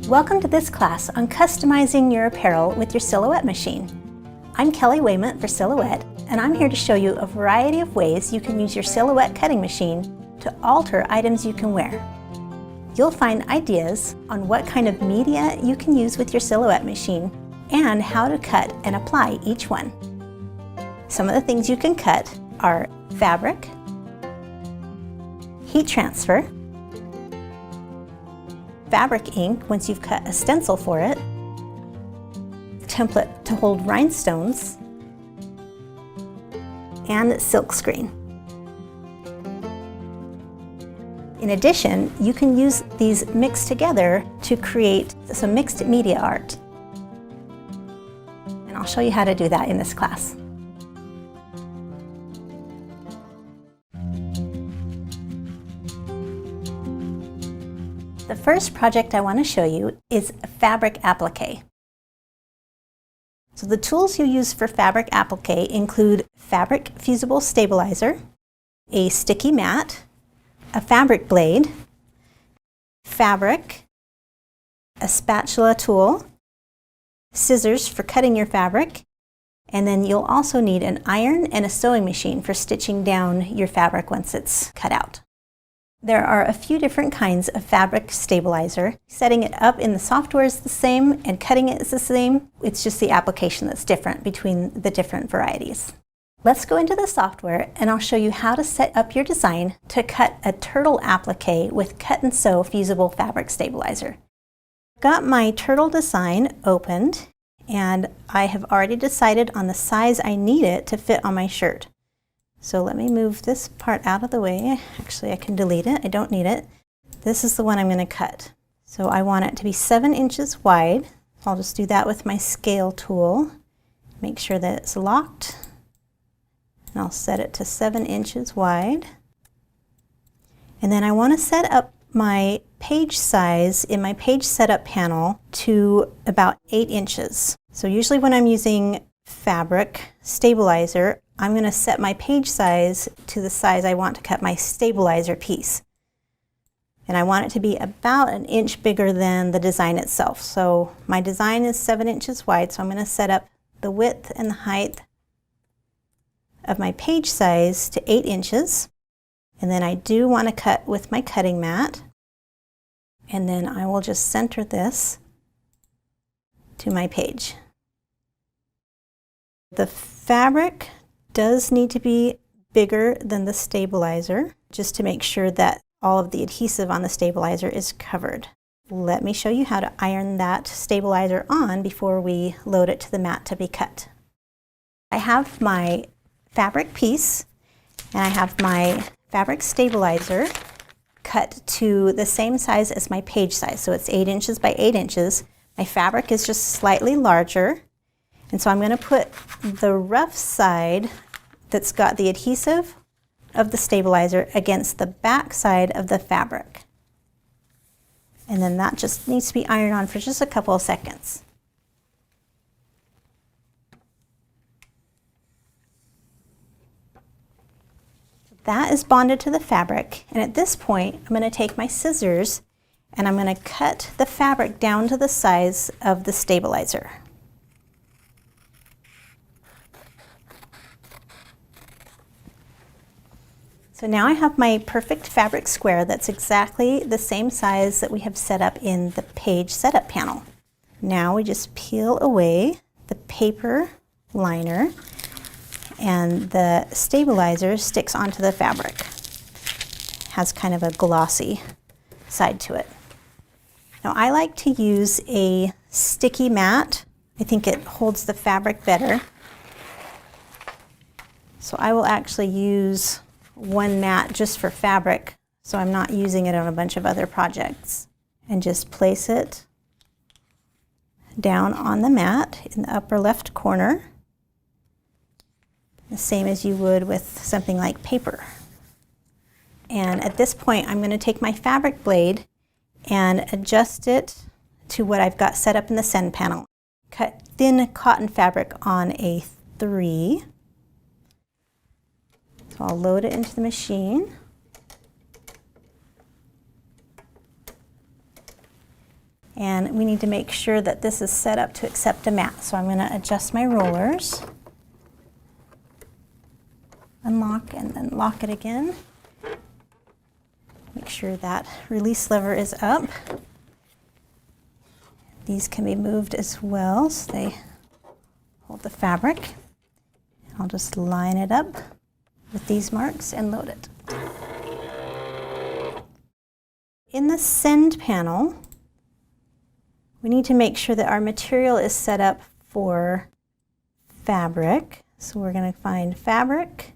Welcome to this class on customizing your apparel with your Silhouette machine. I'm Kelly Wayment for Silhouette, and I'm here to show you a variety of ways you can use your Silhouette cutting machine to alter items you can wear. You'll find ideas on what kind of media you can use with your Silhouette machine and how to cut and apply each one. Some of the things you can cut are fabric, heat transfer, fabric ink once you've cut a stencil for it, template to hold rhinestones, and silkscreen. In addition, you can use these mixed together to create some mixed media art. And I'll show you how to do that in this class. The first project I want to show you is fabric applique. So the tools you use for fabric applique include fabric fusible stabilizer, a sticky mat, a fabric blade, fabric, a spatula tool, scissors for cutting your fabric, and then you'll also need an iron and a sewing machine for stitching down your fabric once it's cut out. There are a few different kinds of fabric stabilizer. Setting it up in the software is the same and cutting it is the same. It's just the application that's different between the different varieties. Let's go into the software and I'll show you how to set up your design to cut a turtle applique with cut and sew fusible fabric stabilizer. I've got my turtle design opened and I have already decided on the size I need it to fit on my shirt. So let me move this part out of the way. Actually, I can delete it. I don't need it. This is the one I'm going to cut. So I want it to be 7 inches wide. I'll just do that with my scale tool. Make sure that it's locked. And I'll set it to 7 inches wide. And then I want to set up my page size in my page setup panel to about 8 inches. So usually when I'm using fabric stabilizer, I'm going to set my page size to the size I want to cut my stabilizer piece. And I want it to be about 1 inch bigger than the design itself. So my design is 7 inches wide, so I'm going to set up the width and the height of my page size to 8 inches. And then I do want to cut with my cutting mat. And then I will just center this to my page. The fabric does need to be bigger than the stabilizer, just to make sure that all of the adhesive on the stabilizer is covered. Let me show you how to iron that stabilizer on before we load it to the mat to be cut. I have my fabric piece and I have my fabric stabilizer cut to the same size as my page size. So it's 8 inches by 8 inches. My fabric is just slightly larger. And so I'm going to put the rough side that's got the adhesive of the stabilizer against the back side of the fabric. And then that just needs to be ironed on for just a couple of seconds. That is bonded to the fabric, and at this point I'm going to take my scissors and I'm going to cut the fabric down to the size of the stabilizer. So now I have my perfect fabric square that's exactly the same size that we have set up in the page setup panel. Now we just peel away the paper liner and the stabilizer sticks onto the fabric. It has kind of a glossy side to it. Now I like to use a sticky mat. I think it holds the fabric better. So I will actually use one mat just for fabric, so I'm not using it on a bunch of other projects. And just place it down on the mat in the upper left corner, the same as you would with something like paper. And at this point I'm going to take my fabric blade and adjust it to what I've got set up in the send panel. Cut thin cotton fabric on a 3. So I'll load it into the machine. And we need to make sure that this is set up to accept a mat. So I'm going to adjust my rollers, unlock and then lock it again. Make sure that release lever is up. These can be moved as well, so they hold the fabric. I'll just line it up with these marks and load it. In the send panel, we need to make sure that our material is set up for fabric. So we're going to find fabric,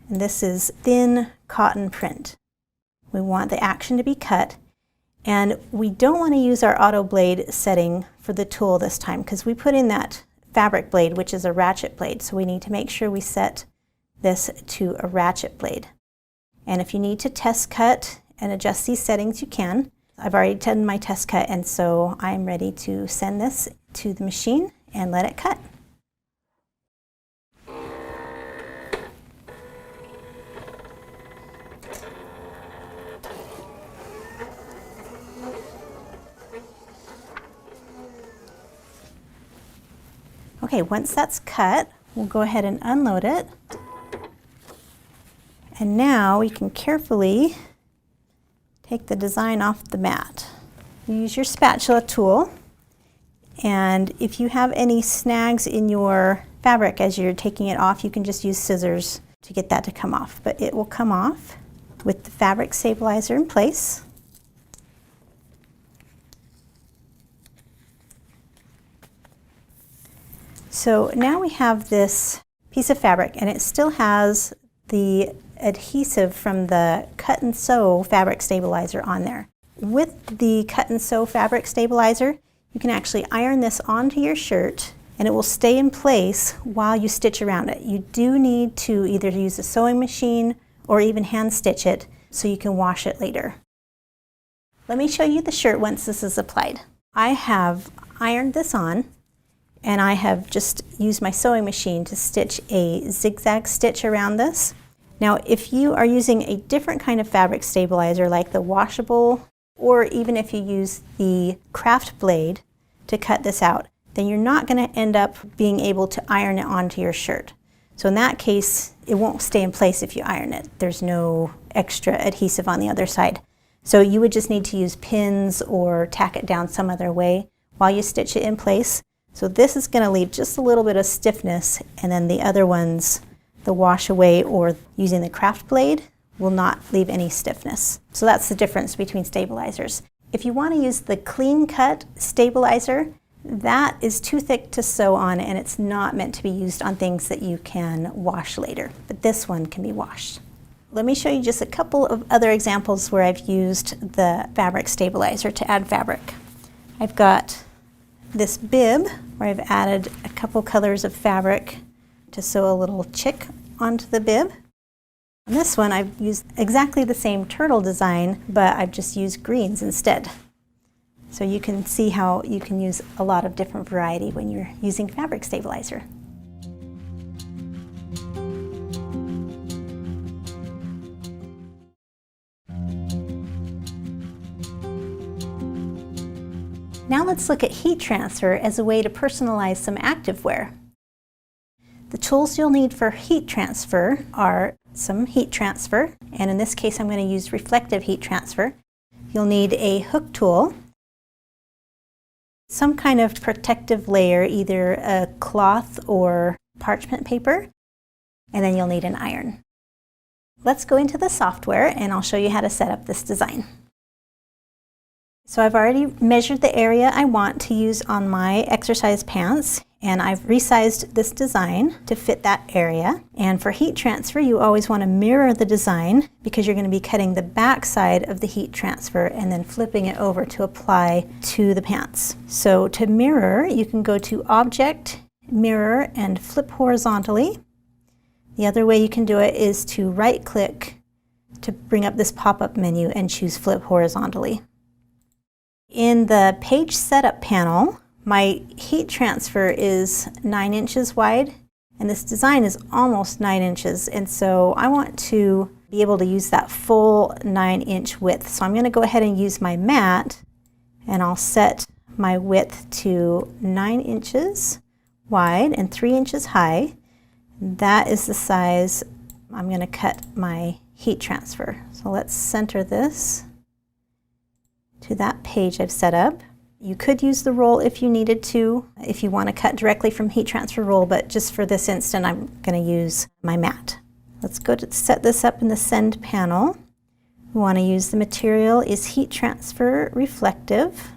and this is thin cotton print. We want the action to be cut, and we don't want to use our auto blade setting for the tool this time because we put in that fabric blade, which is a ratchet blade. So we need to make sure we set this to a ratchet blade. And if you need to test cut and adjust these settings, you can. I've already done my test cut, and so I'm ready to send this to the machine and let it cut. Okay, once that's cut, we'll go ahead and unload it. And now we can carefully take the design off the mat. You use your spatula tool, and if you have any snags in your fabric as you're taking it off, you can just use scissors to get that to come off. But it will come off with the fabric stabilizer in place. So now we have this piece of fabric, and it still has the adhesive from the cut and sew fabric stabilizer on there. With the cut and sew fabric stabilizer, you can actually iron this onto your shirt and it will stay in place while you stitch around it. You do need to either use a sewing machine or even hand stitch it so you can wash it later. Let me show you the shirt once this is applied. I have ironed this on, and I have just used my sewing machine to stitch a zigzag stitch around this. Now, if you are using a different kind of fabric stabilizer like the washable, or even if you use the craft blade to cut this out, then you're not going to end up being able to iron it onto your shirt. So in that case, it won't stay in place if you iron it. There's no extra adhesive on the other side. So you would just need to use pins or tack it down some other way while you stitch it in place. So this is going to leave just a little bit of stiffness, and then the other ones, the wash away or using the craft blade, will not leave any stiffness. So that's the difference between stabilizers. If you want to use the clean cut stabilizer, that is too thick to sew on, and it's not meant to be used on things that you can wash later. But this one can be washed. Let me show you just a couple of other examples where I've used the fabric stabilizer to add fabric. I've got this bib where I've added a couple colors of fabric to sew a little chick onto the bib. On this one I've used exactly the same turtle design, but I've just used greens instead. So you can see how you can use a lot of different variety when you're using fabric stabilizer. Now let's look at heat transfer as a way to personalize some activewear. The tools you'll need for heat transfer are some heat transfer, and in this case I'm going to use reflective heat transfer. You'll need a hook tool, some kind of protective layer, either a cloth or parchment paper, and then you'll need an iron. Let's go into the software and I'll show you how to set up this design. So I've already measured the area I want to use on my exercise pants, and I've resized this design to fit that area. And for heat transfer, you always want to mirror the design because you're going to be cutting the back side of the heat transfer and then flipping it over to apply to the pants. So to mirror, you can go to Object, Mirror, and flip horizontally. The other way you can do it is to right-click to bring up this pop-up menu and choose Flip Horizontally. In the page setup panel, my heat transfer is 9 inches wide, and this design is almost 9 inches, and so I want to be able to use that full 9-inch width. So I'm going to go ahead and use my mat And I'll set my width to 9 inches wide and 3 inches high. That is the size I'm going to cut my heat transfer. So let's center this to that page I've set up. You could use the roll if you needed to, if you want to cut directly from heat transfer roll, but just for this instant I'm going to use my mat. Let's go to set this up in the send panel. We want to use the material is heat transfer reflective.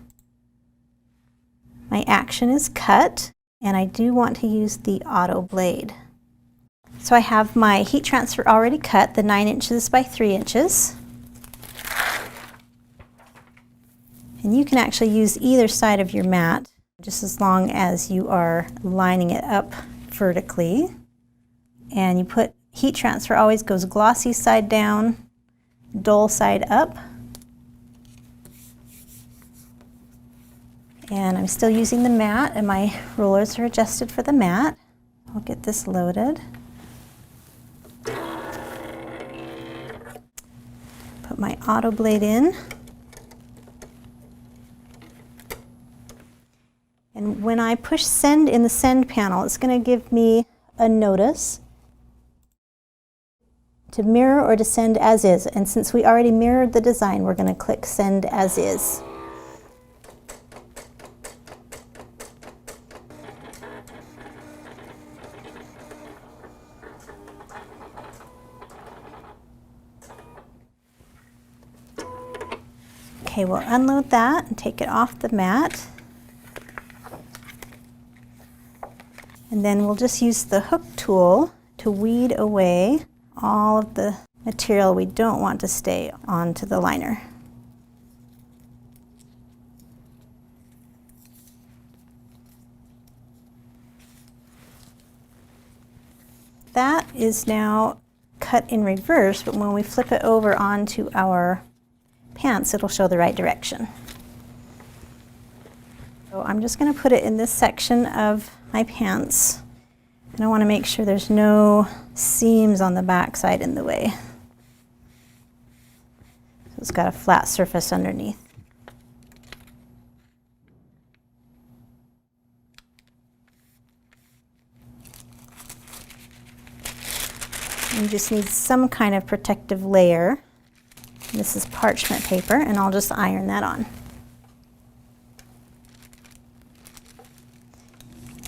My action is cut, and I do want to use the auto blade. So I have my heat transfer already cut, the 9 inches by 3 inches. And you can actually use either side of your mat, just as long as you are lining it up vertically. And you put heat transfer always goes glossy side down, dull side up. And I'm still using the mat, and my rollers are adjusted for the mat. I'll get this loaded. Put my auto blade in. And when I push send in the send panel, it's going to give me a notice to mirror or to send as is. And since we already mirrored the design, we're going to click send as is. Okay, we'll unload that and take it off the mat. And then we'll just use the hook tool to weed away all of the material we don't want to stay onto the liner. That is now cut in reverse, but when we flip it over onto our pants, it'll show the right direction. So I'm just going to put it in this section of my pants, and I want to make sure there's no seams on the back side in the way. So it's got a flat surface underneath. You just need some kind of protective layer. This is parchment paper, and I'll just iron that on.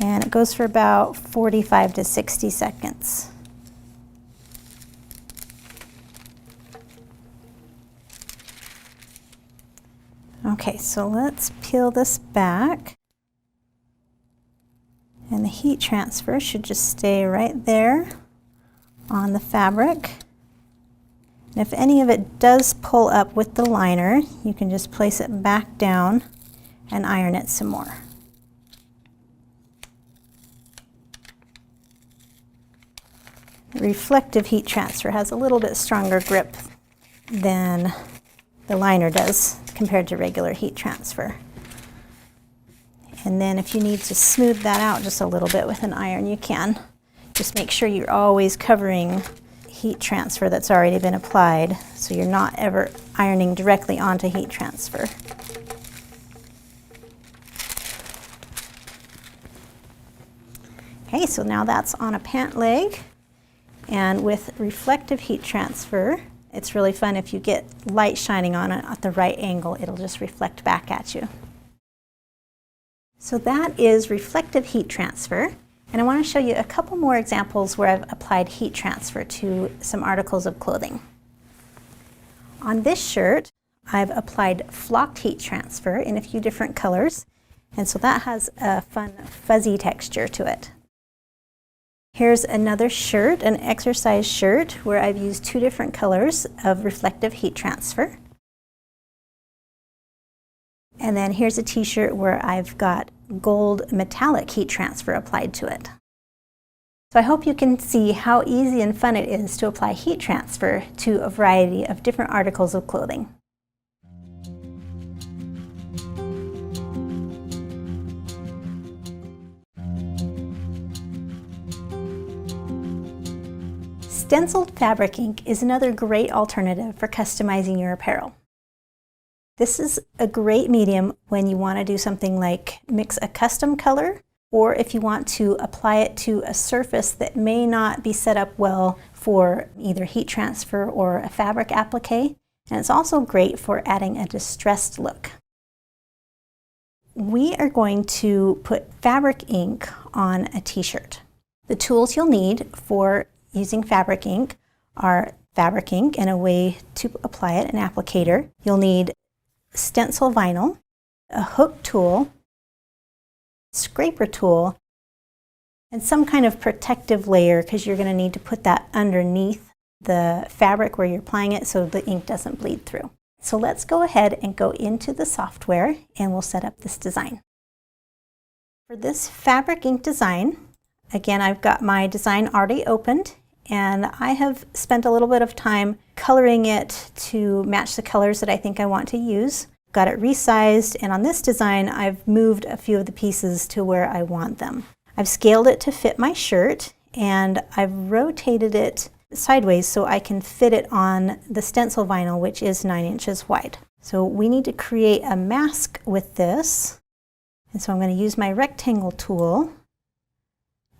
And it goes for about 45 to 60 seconds. Okay, so let's peel this back. And the heat transfer should just stay right there on the fabric. And if any of it does pull up with the liner, you can just place it back down and iron it some more. The reflective heat transfer has a little bit stronger grip than the liner does compared to regular heat transfer. And then if you need to smooth that out just a little bit with an iron, you can. Just make sure you're always covering heat transfer that's already been applied, so you're not ever ironing directly onto heat transfer. Okay, so now that's on a pant leg. And with reflective heat transfer, it's really fun if you get light shining on it at the right angle, it'll just reflect back at you. So that is reflective heat transfer. And I want to show you a couple more examples where I've applied heat transfer to some articles of clothing. On this shirt, I've applied flocked heat transfer in a few different colors, and so that has a fun fuzzy texture to it. Here's another shirt, an exercise shirt, where I've used 2 different colors of reflective heat transfer. And then here's a t-shirt where I've got gold metallic heat transfer applied to it. So I hope you can see how easy and fun it is to apply heat transfer to a variety of different articles of clothing. Stenciled fabric ink is another great alternative for customizing your apparel. This is a great medium when you want to do something like mix a custom color, or if you want to apply it to a surface that may not be set up well for either heat transfer or a fabric applique. And it's also great for adding a distressed look. We are going to put fabric ink on a t-shirt. The tools you'll need for using fabric ink are fabric ink and a way to apply it, an applicator. You'll need stencil vinyl, a hook tool, scraper tool, and some kind of protective layer, because you're going to need to put that underneath the fabric where you're applying it so the ink doesn't bleed through. So let's go ahead and go into the software and we'll set up this design. For this fabric ink design, again, I've got my design already opened, and I have spent a little bit of time coloring it to match the colors that I think I want to use. Got it resized, and on this design I've moved a few of the pieces to where I want them. I've scaled it to fit my shirt, and I've rotated it sideways so I can fit it on the stencil vinyl, which is 9 inches wide. So we need to create a mask with this, and so I'm going to use my rectangle tool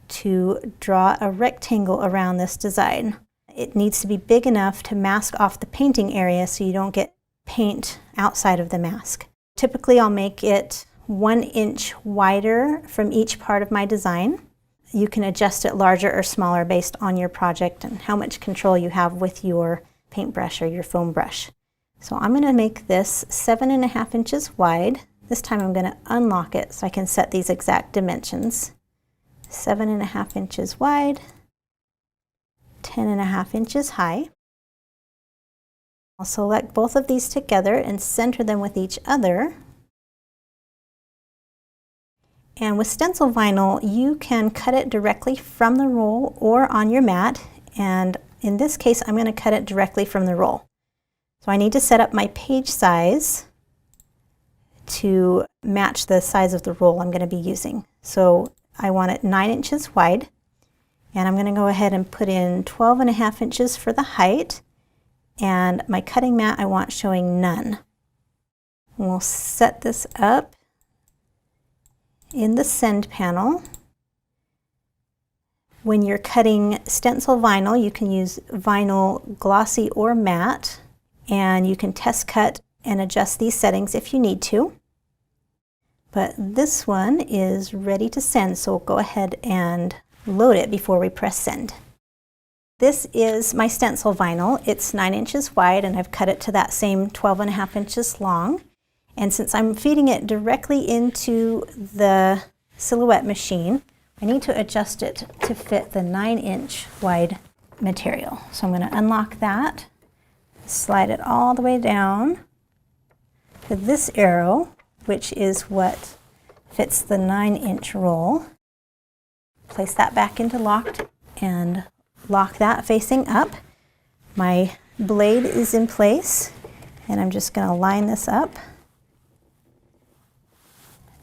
to draw a rectangle around this design. It needs to be big enough to mask off the painting area so you don't get paint outside of the mask. Typically I'll make it 1 inch wider from each part of my design. You can adjust it larger or smaller based on your project and how much control you have with your paintbrush or your foam brush. So I'm going to make this 7.5 inches wide. This time I'm going to unlock it so I can set these exact dimensions. 7.5 inches wide, 10.5 inches high. I'll select both of these together and center them with each other. And with stencil vinyl, you can cut it directly from the roll or on your mat. And in this case, I'm going to cut it directly from the roll. So I need to set up my page size to match the size of the roll I'm going to be using. So I want it 9 inches wide, and I'm going to go ahead and put in 12.5 inches for the height, and my cutting mat I want showing none. And we'll set this up in the send panel. When you're cutting stencil vinyl, you can use vinyl glossy or matte, and you can test cut and adjust these settings if you need to. But this one is ready to send, so we'll go ahead and load it before we press send. This is my stencil vinyl. It's 9 inches wide, and I've cut it to that same 12.5 inches long. And since I'm feeding it directly into the silhouette machine, I need to adjust it to fit the 9-inch wide material. So I'm going to unlock that, slide it all the way down to this arrow, which is what fits the 9-inch roll. Place that back into locked and lock that facing up. My blade is in place, and I'm just going to line this up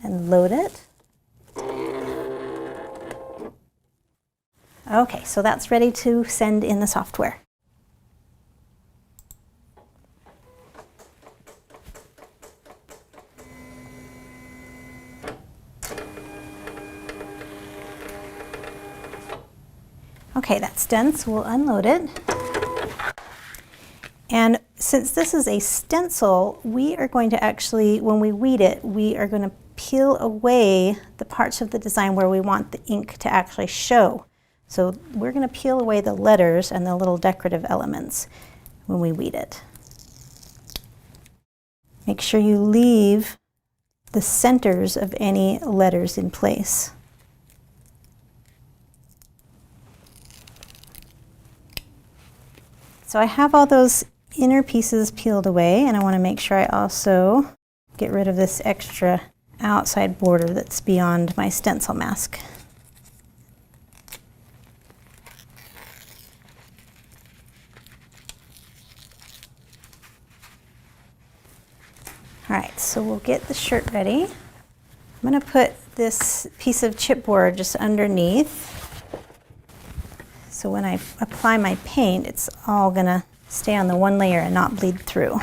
and load it. Okay, so that's ready to send in the software. Okay, that's done, so we'll unload it. And since this is a stencil, we are going to actually, when we weed it, we are going to peel away the parts of the design where we want the ink to actually show. So we're going to peel away the letters and the little decorative elements when we weed it. Make sure you leave the centers of any letters in place. So I have all those inner pieces peeled away, and I want to make sure I also get rid of this extra outside border that's beyond my stencil mask. All right, so we'll get the shirt ready. I'm going to put this piece of chipboard just underneath. So when I apply my paint, it's all going to stay on the one layer and not bleed through.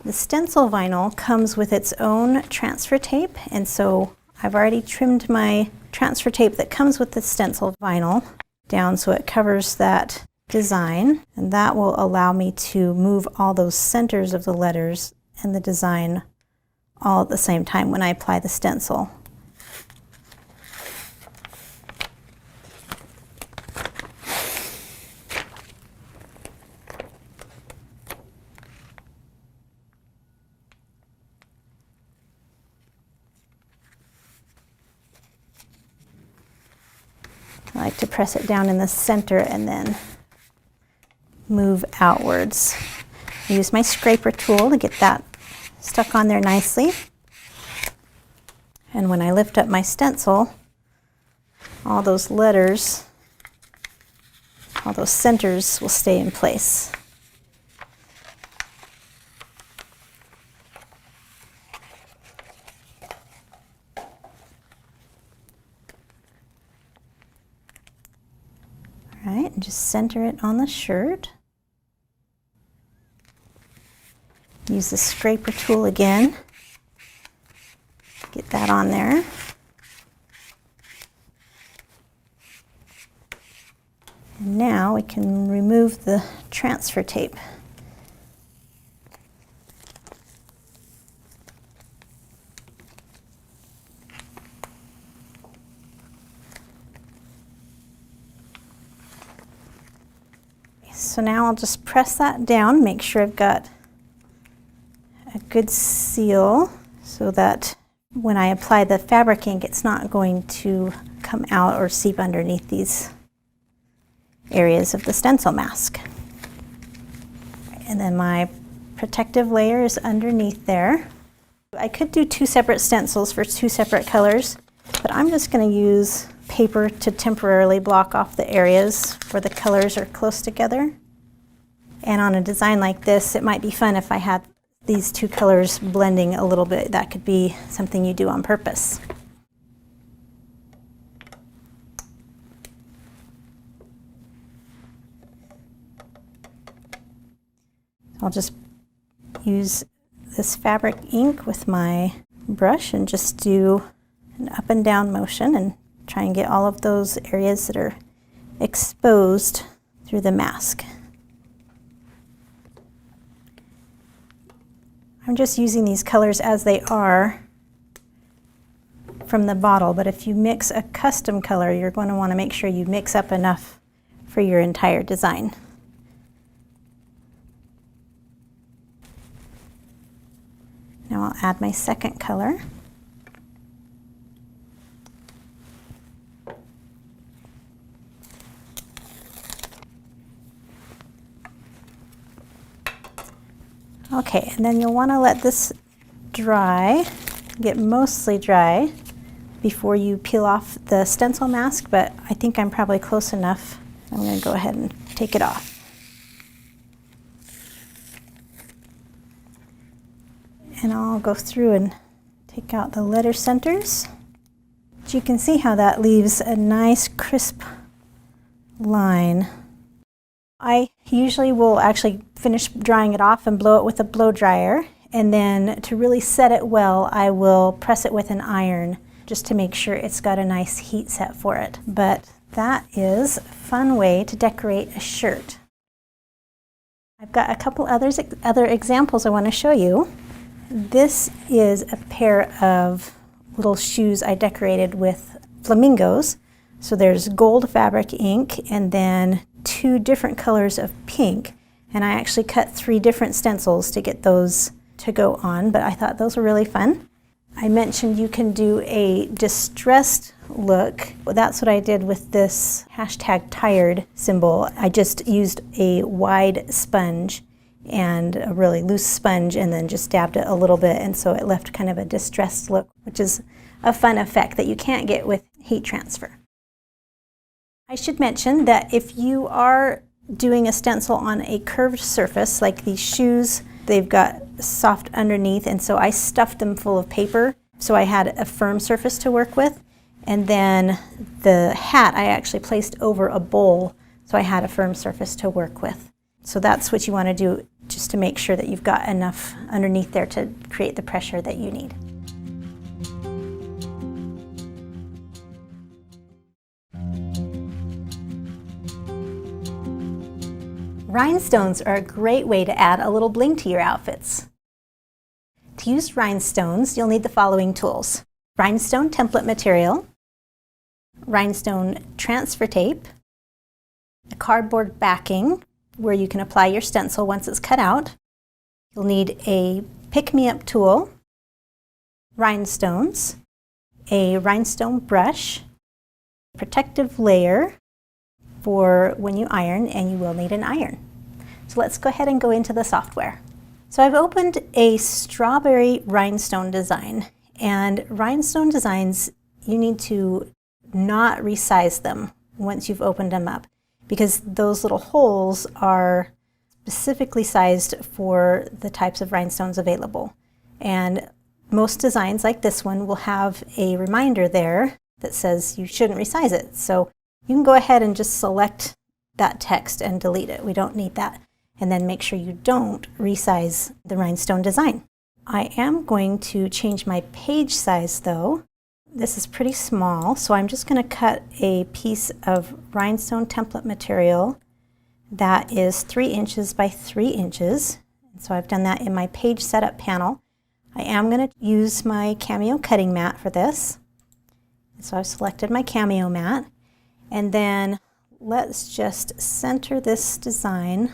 The stencil vinyl comes with its own transfer tape, and so I've already trimmed my transfer tape that comes with the stencil vinyl down so it covers that design, and that will allow me to move all those centers of the letters and the design all at the same time when I apply the stencil. I like to press it down in the center and then move outwards. I use my scraper tool to get that stuck on there nicely. And when I lift up my stencil, all those letters, all those centers will stay in place. All right, and just center it on the shirt. Use the scraper tool again. Get that on there. And now we can remove the transfer tape. So now I'll just press that down, make sure I've got a good seal so that when I apply the fabric ink, it's not going to come out or seep underneath these areas of the stencil mask. And then my protective layer is underneath there. I could do two separate stencils for two separate colors, but I'm just going to use paper to temporarily block off the areas where the colors are close together. And on a design like this, it might be fun if I had these two colors blending a little bit. That could be something you do on purpose. I'll just use this fabric ink with my brush and just do an up and down motion and try and get all of those areas that are exposed through the mask. I'm just using these colors as they are from the bottle, but if you mix a custom color, you're going to want to make sure you mix up enough for your entire design. Now I'll add my second color. Okay, and then you'll want to let this dry, get mostly dry before you peel off the stencil mask, but I think I'm probably close enough. I'm going to go ahead and take it off. And I'll go through and take out the letter centers. But you can see how that leaves a nice crisp line. I usually will actually finish drying it off and blow it with a blow dryer, and then to really set it well, I will press it with an iron just to make sure it's got a nice heat set for it. But that is a fun way to decorate a shirt. I've got a couple other examples I want to show you. This is a pair of little shoes I decorated with flamingos. So there's gold fabric ink and then two different colors of pink. And I actually cut 3 different stencils to get those to go on, but I thought those were really fun. I mentioned you can do a distressed look. Well, that's what I did with this #tired symbol. I just used a wide sponge and a really loose sponge and then just dabbed it a little bit, and so it left kind of a distressed look, which is a fun effect that you can't get with heat transfer. I should mention that if you are doing a stencil on a curved surface like these shoes, they've got soft underneath, and so I stuffed them full of paper so I had a firm surface to work with, and then the hat I actually placed over a bowl so I had a firm surface to work with. So that's what you want to do just to make sure that you've got enough underneath there to create the pressure that you need. Rhinestones are a great way to add a little bling to your outfits. To use rhinestones, you'll need the following tools: rhinestone template material, rhinestone transfer tape, a cardboard backing where you can apply your stencil once it's cut out. You'll need a pick-me-up tool, rhinestones, a rhinestone brush, protective layer for when you iron, and you will need an iron. So let's go ahead and go into the software. So I've opened a strawberry rhinestone design, and rhinestone designs, you need to not resize them once you've opened them up, because those little holes are specifically sized for the types of rhinestones available. And most designs like this one will have a reminder there that says you shouldn't resize it. So you can go ahead and just select that text and delete it. We don't need that. And then make sure you don't resize the rhinestone design. I am going to change my page size though. This is pretty small, so I'm just going to cut a piece of rhinestone template material that is 3 inches by 3 inches. And so I've done that in my page setup panel. I am going to use my Cameo cutting mat for this. So I've selected my Cameo mat, and then let's just center this design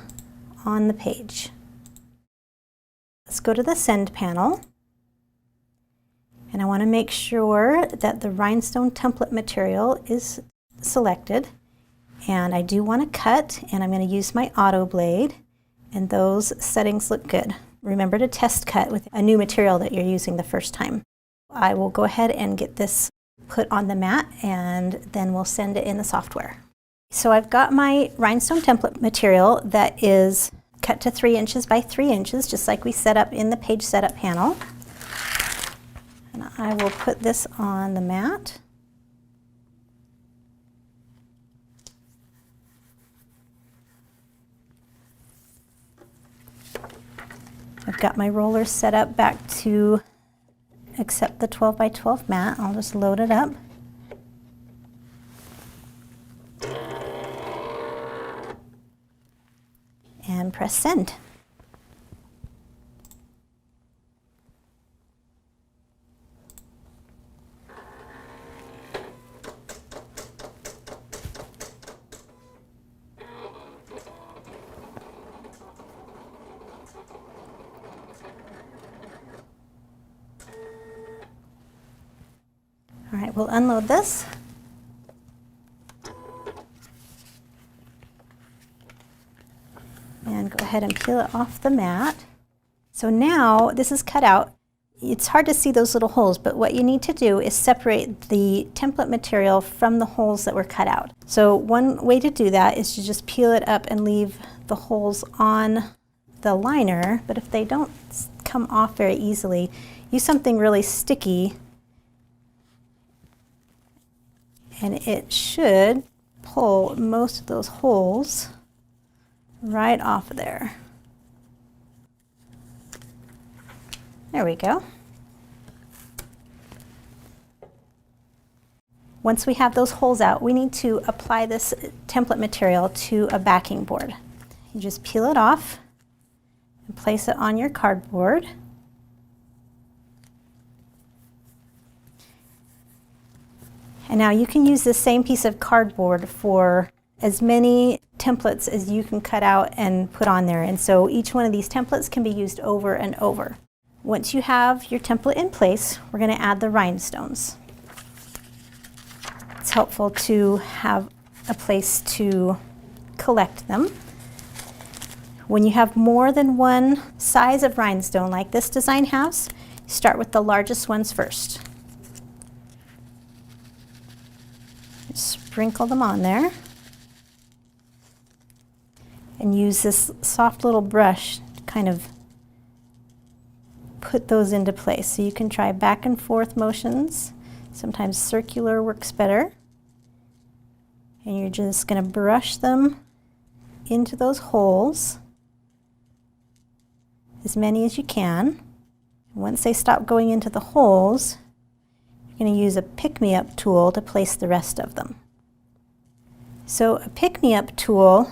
on the page. Let's go to the send panel, and I want to make sure that the rhinestone template material is selected, and I do want to cut, and I'm going to use my auto blade, and those settings look good. Remember to test cut with a new material that you're using the first time. I will go ahead and get this put on the mat, and then we'll send it in the software. So I've got my rhinestone template material that is cut to 3 inches by 3 inches, just like we set up in the page setup panel. And I will put this on the mat. I've got my roller set up back to accept the 12 by 12 mat. I'll just load it up. And press send. All right, we'll unload this. And go ahead and peel it off the mat. So now this is cut out. It's hard to see those little holes, but what you need to do is separate the template material from the holes that were cut out. So one way to do that is to just peel it up and leave the holes on the liner, but if they don't come off very easily, use something really sticky, and it should pull most of those holes right off of there. There we go. Once we have those holes out, we need to apply this template material to a backing board. You just peel it off and place it on your cardboard. And now you can use the same piece of cardboard for as many templates as you can cut out and put on there. And so each one of these templates can be used over and over. Once you have your template in place, we're going to add the rhinestones. It's helpful to have a place to collect them. When you have more than one size of rhinestone like this design has, start with the largest ones first. Sprinkle them on there. And use this soft little brush to kind of put those into place. So you can try back and forth motions. Sometimes circular works better. And you're just going to brush them into those holes. as many as you can. Once they stop going into the holes, you're going to use a pick-me-up tool to place the rest of them. So a pick-me-up tool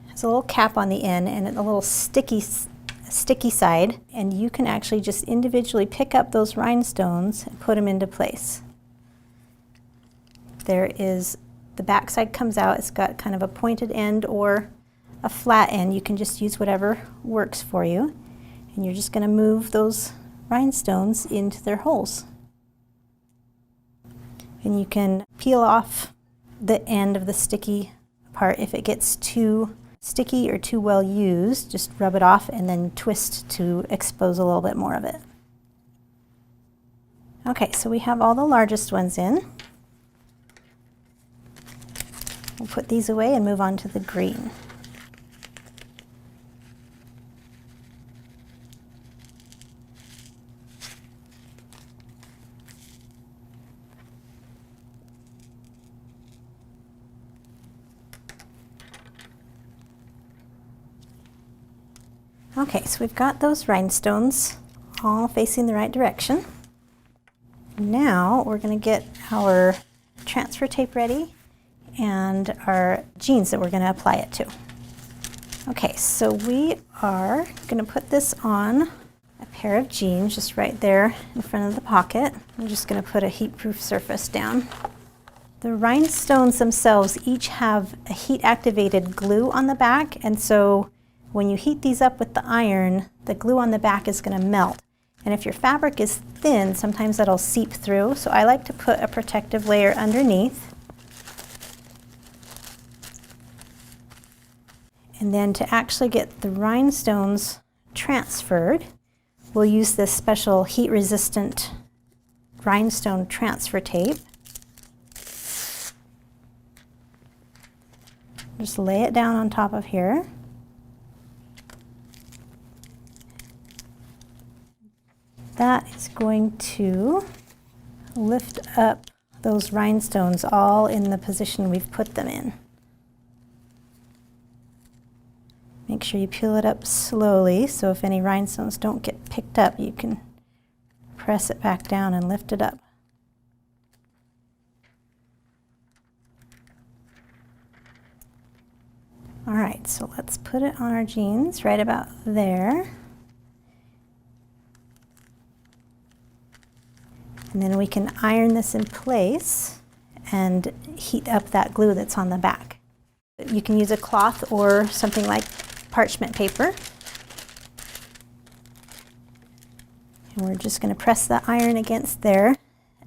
has a little cap on the end and a little sticky side, and you can actually just individually pick up those rhinestones and put them into place. There is, the back side comes out, it's got kind of a pointed end or a flat end. You can just use whatever works for you. And you're just going to move those rhinestones into their holes. And you can peel off the end of the sticky part. If it gets too sticky or too well used, just rub it off and then twist to expose a little bit more of it. Okay, so we have all the largest ones in. We'll put these away and move on to the green. Okay, so we've got those rhinestones all facing the right direction. Now we're going to get our transfer tape ready and our jeans that we're going to apply it to. Okay, so we are going to put this on a pair of jeans just right there in front of the pocket. I'm just going to put a heat-proof surface down. The rhinestones themselves each have a heat-activated glue on the back, and so when you heat these up with the iron, the glue on the back is going to melt. And if your fabric is thin, sometimes that'll seep through. So I like to put a protective layer underneath. And then to actually get the rhinestones transferred, we'll use this special heat-resistant rhinestone transfer tape. Just lay it down on top of here. That is going to lift up those rhinestones all in the position we've put them in. Make sure you peel it up slowly, so if any rhinestones don't get picked up, you can press it back down and lift it up. All right, so let's put it on our jeans right about there. And then we can iron this in place and heat up that glue that's on the back. You can use a cloth or something like parchment paper. And we're just going to press the iron against there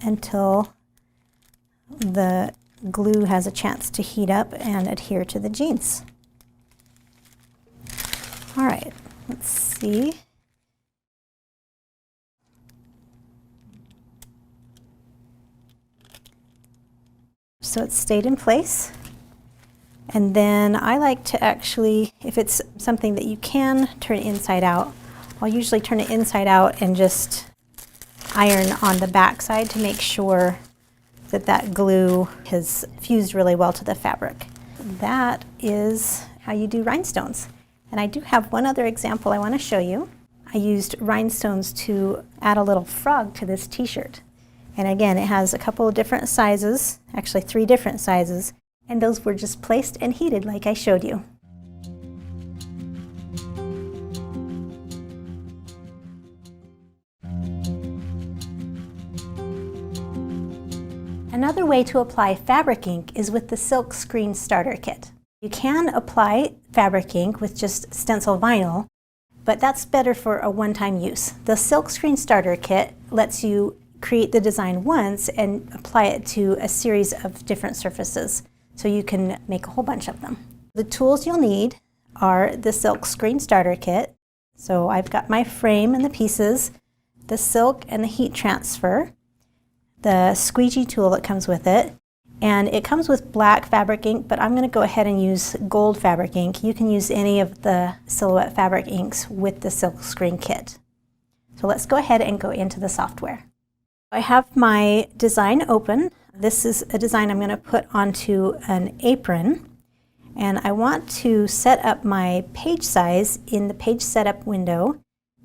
until the glue has a chance to heat up and adhere to the jeans. All right, let's see. So it's stayed in place. And then I like to actually, if it's something that you can turn inside out, I'll usually turn it inside out and just iron on the back side to make sure that that glue has fused really well to the fabric. That is how you do rhinestones. And I do have one other example I want to show you. I used rhinestones to add a little frog to this t-shirt. And again, it has a couple of different sizes, actually 3 different sizes, and those were just placed and heated like I showed you. Another way to apply fabric ink is with the Silk Screen Starter Kit. You can apply fabric ink with just stencil vinyl, but that's better for a one-time use. The Silk Screen Starter Kit lets you create the design once and apply it to a series of different surfaces, so you can make a whole bunch of them. The tools you'll need are the Silk Screen Starter Kit. So I've got my frame and the pieces, the silk and the heat transfer, the squeegee tool that comes with it, and it comes with black fabric ink, but I'm going to go ahead and use gold fabric ink. You can use any of the Silhouette fabric inks with the Silk Screen Kit. So let's go ahead and go into the software. I have my design open. This is a design I'm going to put onto an apron, And I want to set up my page size in the page setup window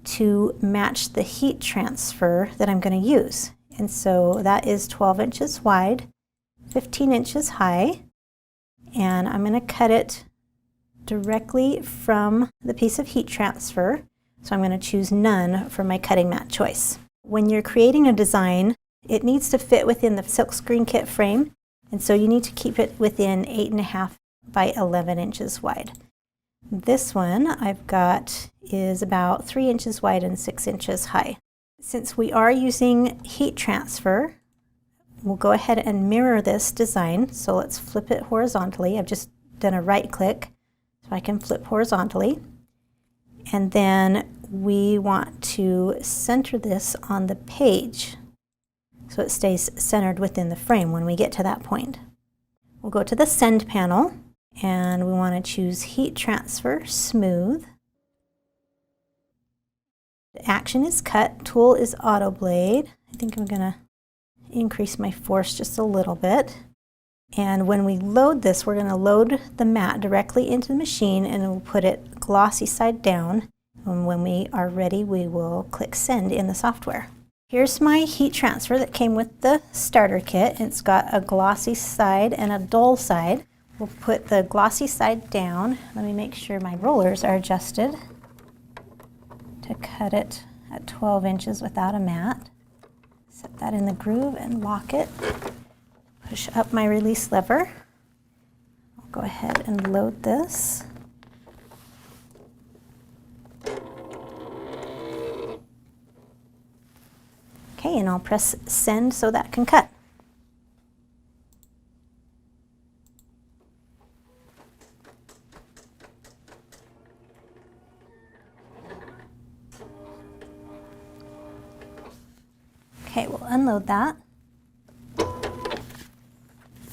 to match the heat transfer that I'm going to use. And so that is 12 inches wide, 15 inches high, and I'm going to cut it directly from the piece of heat transfer. So I'm going to choose none for my cutting mat choice. When you're creating a design, it needs to fit within the silkscreen kit frame, and so you need to keep it within 8.5 by 11 inches wide. This one I've got is about 3 inches wide and 6 inches high. Since we are using heat transfer, we'll go ahead and mirror this design. So let's flip it horizontally. I've just done a right click so I can flip horizontally. And then we want to center this on the page so it stays centered within the frame when we get to that point. We'll go to the send panel and we want to choose heat transfer smooth. The action is cut, tool is auto blade. I think I'm going to increase my force just a little bit. And when we load this, we're going to load the mat directly into the machine and we'll put it glossy side down. And when we are ready, we will click send in the software. Here's my heat transfer that came with the starter kit. It's got a glossy side and a dull side. We'll put the glossy side down. Let me make sure my rollers are adjusted to cut it at 12 inches without a mat. Set that in the groove and lock it. Push up my release lever. I'll go ahead and load this. Okay, and I'll press send so that can cut. Okay, we'll unload that.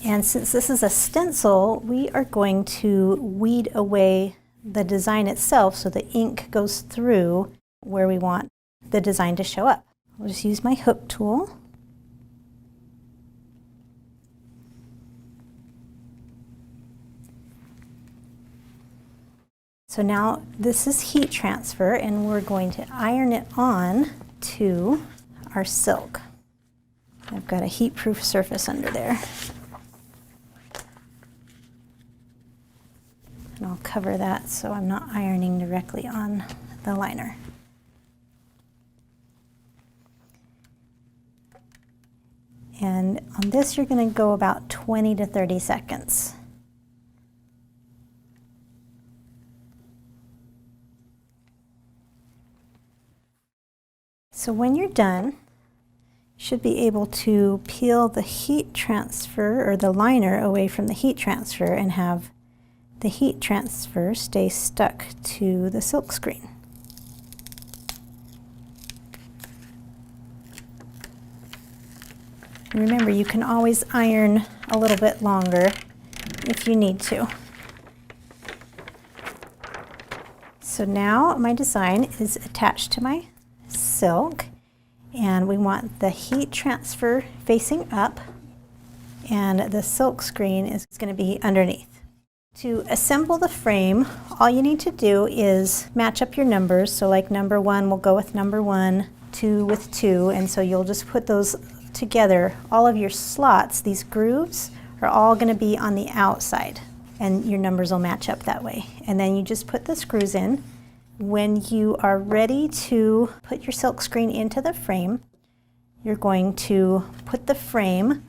And since this is a stencil, we are going to weed away the design itself so the ink goes through where we want the design to show up. I'll just use my hook tool. So now this is heat transfer and we're going to iron it on to our silk. I've got a heat-proof surface under there. And I'll cover that so I'm not ironing directly on the liner. And on this you're going to go about 20 to 30 seconds. So when you're done, you should be able to peel the heat transfer or the liner away from the heat transfer and have the heat transfer stay stuck to the silk screen. Remember, you can always iron a little bit longer if you need to. So now my design is attached to my silk, and we want the heat transfer facing up and the silk screen is going to be underneath. To assemble the frame, all you need to do is match up your numbers. So like number 1 will go with number 1, 2 with 2, and so you'll just put those together. All of your slots, these grooves, are all going to be on the outside, and your numbers will match up that way. And then you just put the screws in. When you are ready to put your silk screen into the frame, you're going to put the frame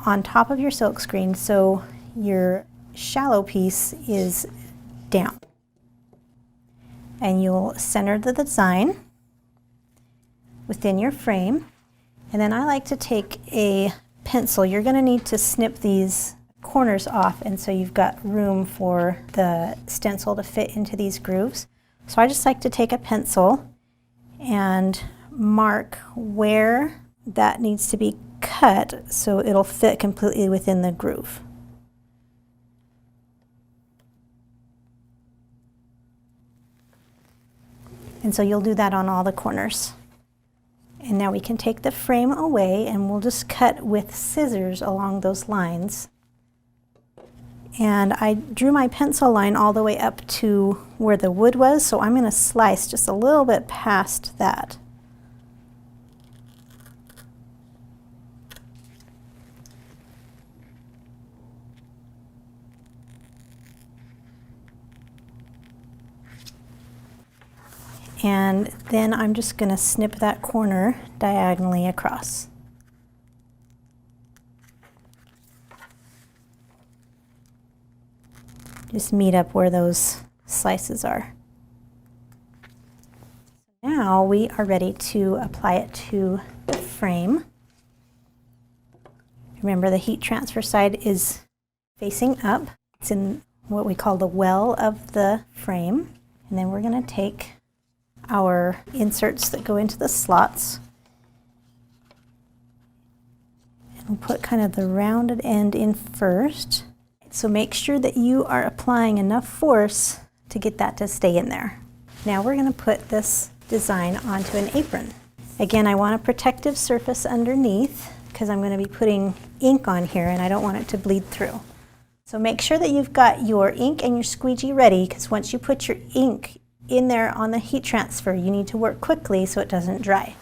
on top of your silk screen so your shallow piece is down. And you'll center the design within your frame. And then I like to take a pencil. You're going to need to snip these corners off, and so you've got room for the stencil to fit into these grooves. So I just like to take a pencil and mark where that needs to be cut so it'll fit completely within the groove. And so you'll do that on all the corners. And now we can take the frame away and we'll just cut with scissors along those lines And I drew my pencil line all the way up to where the wood was, so I'm going to slice just a little bit past that. And then I'm just going to snip that corner diagonally across. Just meet up where those slices are. Now we are ready to apply it to the frame. Remember, the heat transfer side is facing up. It's in what we call the well of the frame. And then we're going to take our inserts that go into the slots, and we'll put kind of the rounded end in first. So make sure that you are applying enough force to get that to stay in there. Now we're going to put this design onto an apron. Again, I want a protective surface underneath because I'm going to be putting ink on here and I don't want it to bleed through. So make sure that you've got your ink and your squeegee ready, because once you put your ink in there on the heat transfer, you need to work quickly so it doesn't dry.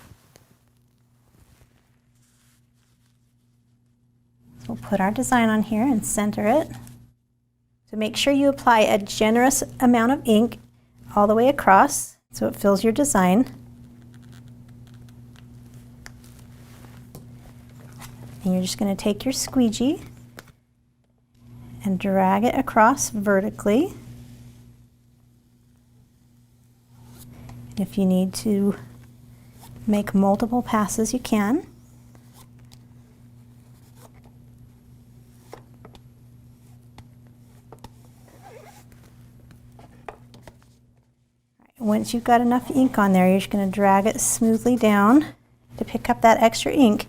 So we'll put our design on here and center it. So make sure you apply a generous amount of ink all the way across so it fills your design. And you're just going to take your squeegee and drag it across vertically. And if you need to make multiple passes, you can. Once you've got enough ink on there, you're just going to drag it smoothly down to pick up that extra ink.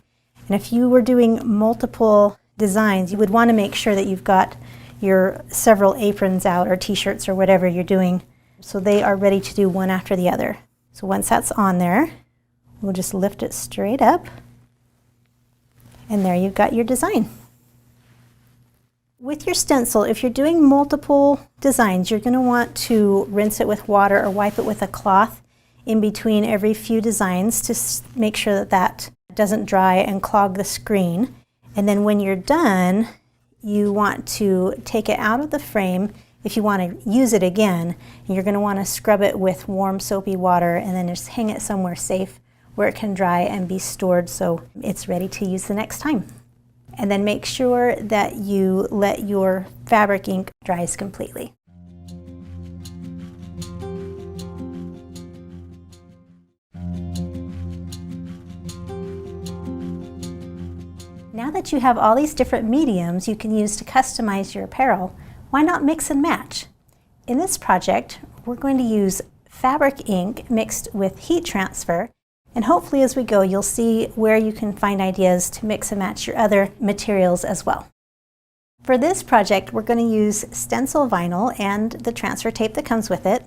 And if you were doing multiple designs, you would want to make sure that you've got your several aprons out or t-shirts or whatever you're doing, so they are ready to do one after the other. So once that's on there, we'll just lift it straight up, and there you've got your design. With your stencil, if you're doing multiple designs, you're going to want to rinse it with water or wipe it with a cloth in between every few designs to make sure that that doesn't dry and clog the screen. And then when you're done, you want to take it out of the frame if you want to use it again. And you're going to want to scrub it with warm soapy water and then just hang it somewhere safe where it can dry and be stored so it's ready to use the next time. And then make sure that you let your fabric ink dries completely. Now that you have all these different mediums you can use to customize your apparel, why not mix and match? In this project, we're going to use fabric ink mixed with heat transfer, and hopefully as we go you'll see where you can find ideas to mix and match your other materials as well. For this project, we're going to use stencil vinyl and the transfer tape that comes with it,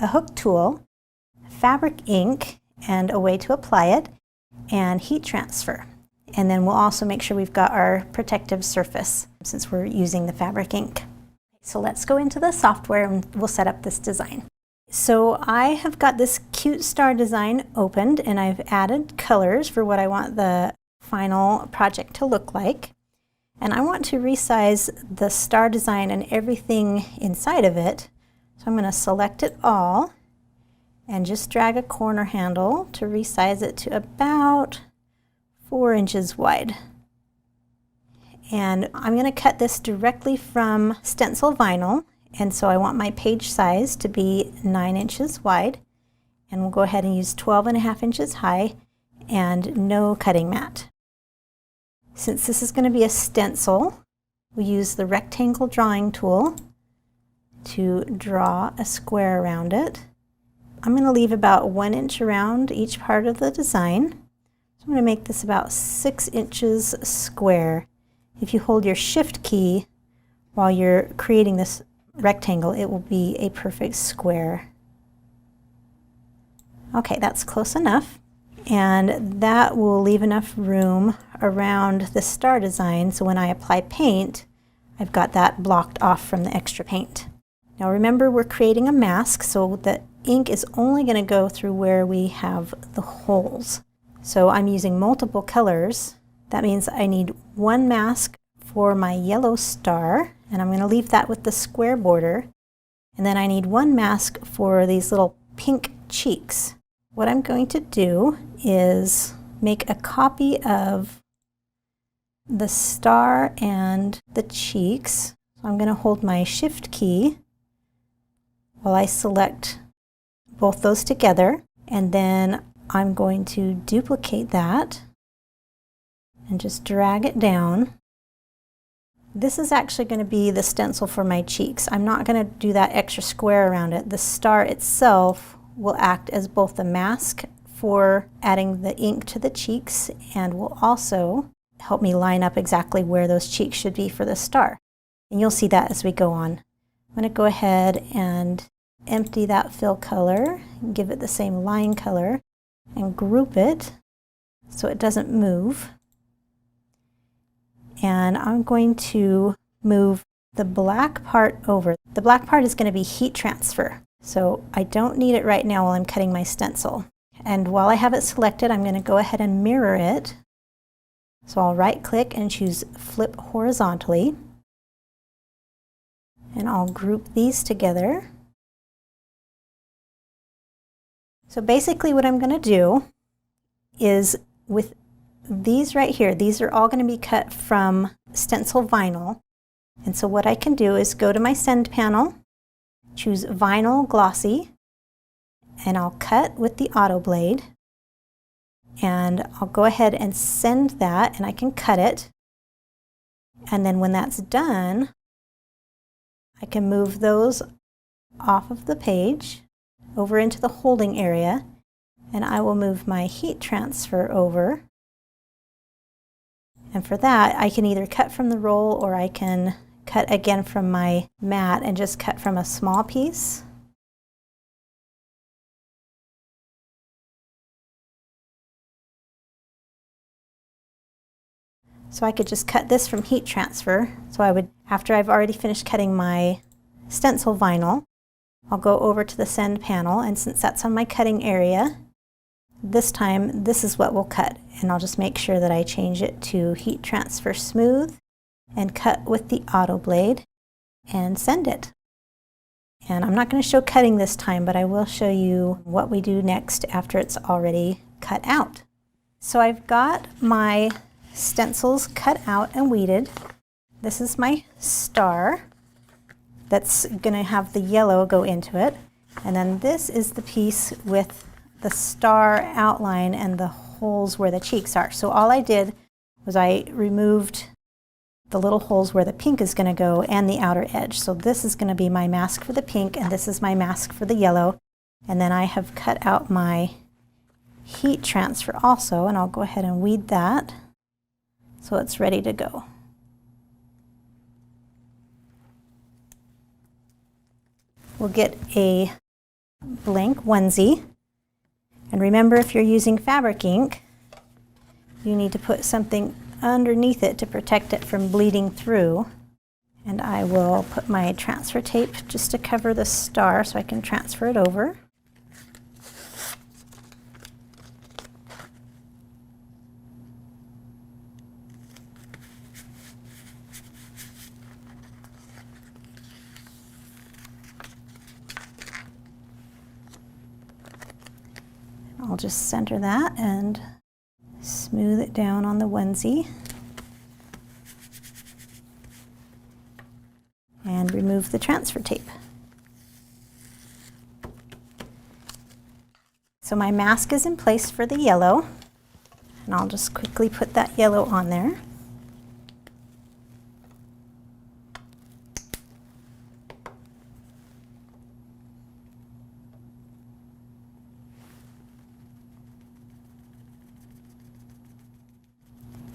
a hook tool, fabric ink and a way to apply it, and heat transfer. And then we'll also make sure we've got our protective surface since we're using the fabric ink. So let's go into the software and we'll set up this design. So I have got this cute star design opened and I've added colors for what I want the final project to look like. And I want to resize the star design and everything inside of it. So I'm going to select it all and just drag a corner handle to resize it to about 4 inches wide. And I'm going to cut this directly from stencil vinyl, and so I want my page size to be 9 inches wide, and we'll go ahead and use 12.5 inches high and no cutting mat. Since this is going to be a stencil, we use the rectangle drawing tool to draw a square around it. I'm going to leave about 1 inch around each part of the design. So I'm going to make this about 6 inches square. If you hold your shift key while you're creating this rectangle, it will be a perfect square. Okay, that's close enough. And that will leave enough room around the star design so when I apply paint, I've got that blocked off from the extra paint. Now remember, we're creating a mask, so the ink is only going to go through where we have the holes. So I'm using multiple colors. That means I need one mask for my yellow star, and I'm going to leave that with the square border. And then I need one mask for these little pink cheeks. What I'm going to do is make a copy of the star and the cheeks. So I'm going to hold my Shift key while I select both those together, and then I'm going to duplicate that and just drag it down. This is actually going to be the stencil for my cheeks. I'm not going to do that extra square around it. The star itself will act as both the mask for adding the ink to the cheeks and will also help me line up exactly where those cheeks should be for the star. And you'll see that as we go on. I'm going to go ahead and empty that fill color, give it the same line color, and group it so it doesn't move. And I'm going to move the black part over. The black part is going to be heat transfer, so I don't need it right now while I'm cutting my stencil. And while I have it selected, I'm going to go ahead and mirror it. So I'll right click and choose flip horizontally, and I'll group these together. So basically what I'm going to do is with these right here, these are all going to be cut from stencil vinyl. And so what I can do is go to my send panel, choose vinyl glossy, and I'll cut with the auto blade. And I'll go ahead and send that, and I can cut it. And then when that's done, I can move those off of the page over into the holding area, and I will move my heat transfer over. And for that, I can either cut from the roll or I can cut again from my mat and just cut from a small piece. So I could just cut this from heat transfer. So I would, after I've already finished cutting my stencil vinyl, I'll go over to the send panel, and since that's on my cutting area, this time this is what we'll cut. And I'll just make sure that I change it to heat transfer smooth and cut with the auto blade and send it. And I'm not going to show cutting this time, but I will show you what we do next after it's already cut out. So I've got my stencils cut out and weeded. This is my star that's going to have the yellow go into it. And then this is the piece with the star outline and the holes where the cheeks are. So all I did was I removed the little holes where the pink is going to go and the outer edge. So this is going to be my mask for the pink, and this is my mask for the yellow. And then I have cut out my heat transfer also, and I'll go ahead and weed that so it's ready to go. We'll get a blank onesie. And remember, if you're using fabric ink, you need to put something underneath it to protect it from bleeding through. And I will put my transfer tape just to cover the star so I can transfer it over. I'll just center that and smooth it down on the onesie. And remove the transfer tape. So my mask is in place for the yellow, and I'll just quickly put that yellow on there.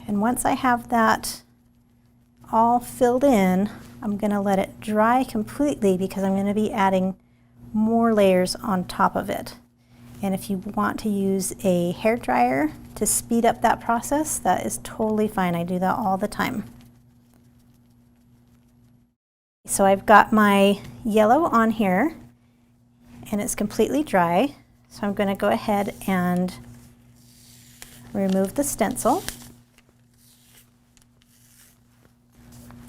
And once I have that all filled in, I'm going to let it dry completely because I'm going to be adding more layers on top of it. And if you want to use a hair dryer to speed up that process, that is totally fine. I do that all the time. So I've got my yellow on here and it's completely dry. So I'm going to go ahead and remove the stencil.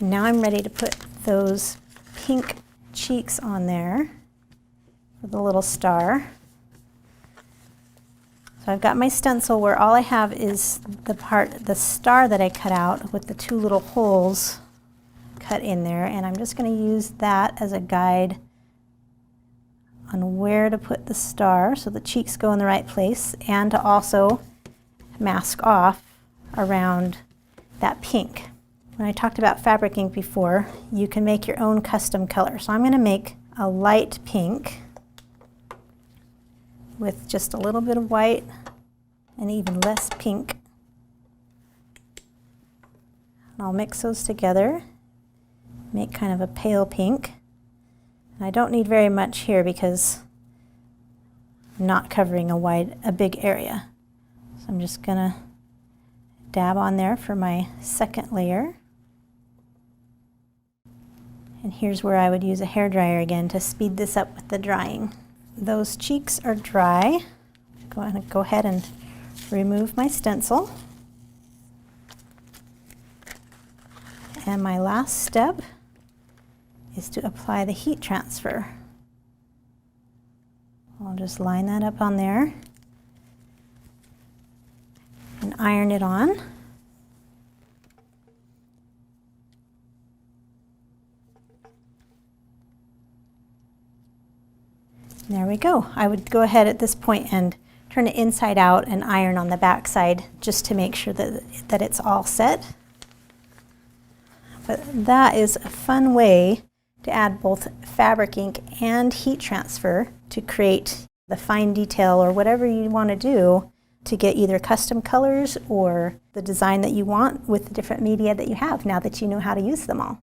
Now I'm ready to put those pink cheeks on there with a little star. So I've got my stencil where all I have is the star that I cut out with the two little holes cut in there, and I'm just going to use that as a guide on where to put the star so the cheeks go in the right place, and to also mask off around that pink. When I talked about fabric ink before, you can make your own custom color. So I'm going to make a light pink with just a little bit of white and even less pink. And I'll mix those together, make kind of a pale pink. And I don't need very much here because I'm not covering a big area. So I'm just going to dab on there for my second layer. And here's where I would use a hairdryer again to speed this up with the drying. Those cheeks are dry. Go ahead and remove my stencil. And my last step is to apply the heat transfer. I'll just line that up on there and iron it on. There we go. I would go ahead at this point and turn it inside out and iron on the back side just to make sure that it's all set. But that is a fun way to add both fabric ink and heat transfer to create the fine detail or whatever you want to do to get either custom colors or the design that you want with the different media that you have now that you know how to use them all.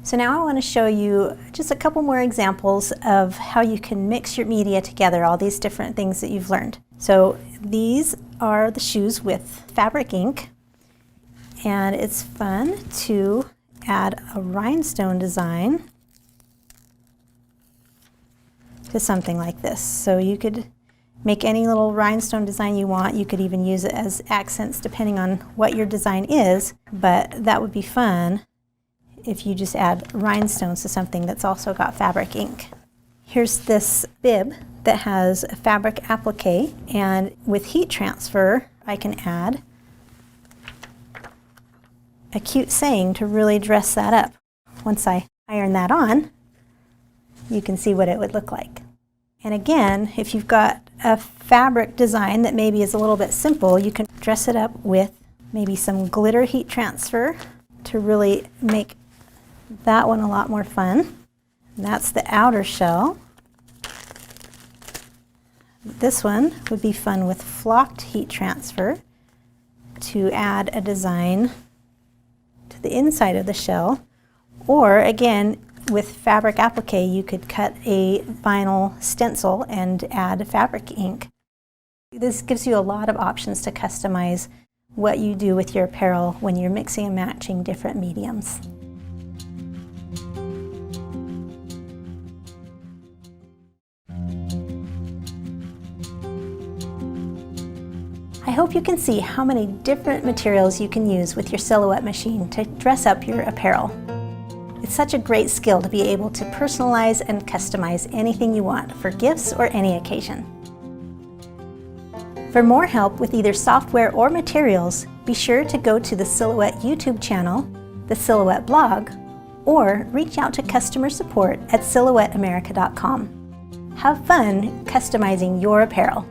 So now I want to show you just a couple more examples of how you can mix your media together, all these different things that you've learned. So these are the shoes with fabric ink, and it's fun to add a rhinestone design to something like this. So you could make any little rhinestone design you want. You could even use it as accents depending on what your design is, but that would be fun if you just add rhinestones to something that's also got fabric ink. Here's this bib that has a fabric applique, and with heat transfer I can add a cute saying to really dress that up. Once I iron that on, you can see what it would look like. And again, if you've got a fabric design that maybe is a little bit simple, you can dress it up with maybe some glitter heat transfer to really make that one a lot more fun. And that's the outer shell. This one would be fun with flocked heat transfer to add a design to the inside of the shell. Or again, with fabric applique, you could cut a vinyl stencil and add fabric ink. This gives you a lot of options to customize what you do with your apparel when you're mixing and matching different mediums. I hope you can see how many different materials you can use with your silhouette machine to dress up your apparel. It's such a great skill to be able to personalize and customize anything you want for gifts or any occasion. For more help with either software or materials, be sure to go to the Silhouette YouTube channel, the Silhouette blog, or reach out to customer support at silhouetteamerica.com. Have fun customizing your apparel.